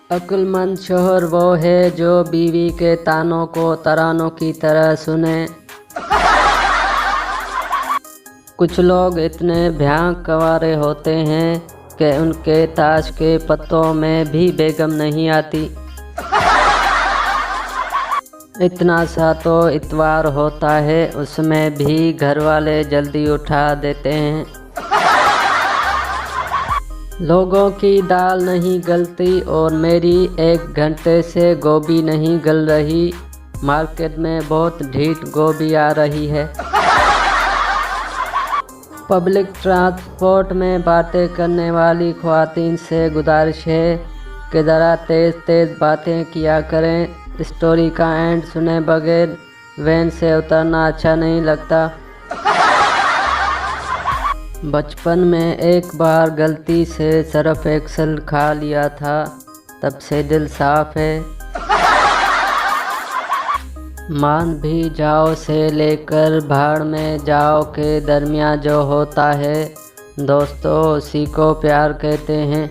अक्लमंद शौहर वो है जो बीवी के तानों को तरानों की तरह सुने। कुछ लोग इतने भयानक कंवारे होते हैं कि उनके ताश के पत्तों में भी बेगम नहीं आती। इतना सा तो इतवार होता है, उसमें भी घर वाले जल्दी उठा देते हैं। लोगों की दाल नहीं गलती और मेरी 1 घंटे से गोभी नहीं गल रही। मार्केट में बहुत ढीठ गोभी आ रही है। पब्लिक ट्रांसपोर्ट में बातें करने वाली ख्वातीन से गुजारिश है कि ज़रा तेज़ बातें किया करें। स्टोरी का एंड सुने बगैर वैन से उतरना अच्छा नहीं लगता। बचपन में एक बार गलती से सर्फ एक्सेल खा लिया था, तब से दिल साफ है। मान भी जाओ से लेकर भाड़ में जाओ के दरमियान जो होता है दोस्तों, उसी को प्यार कहते हैं।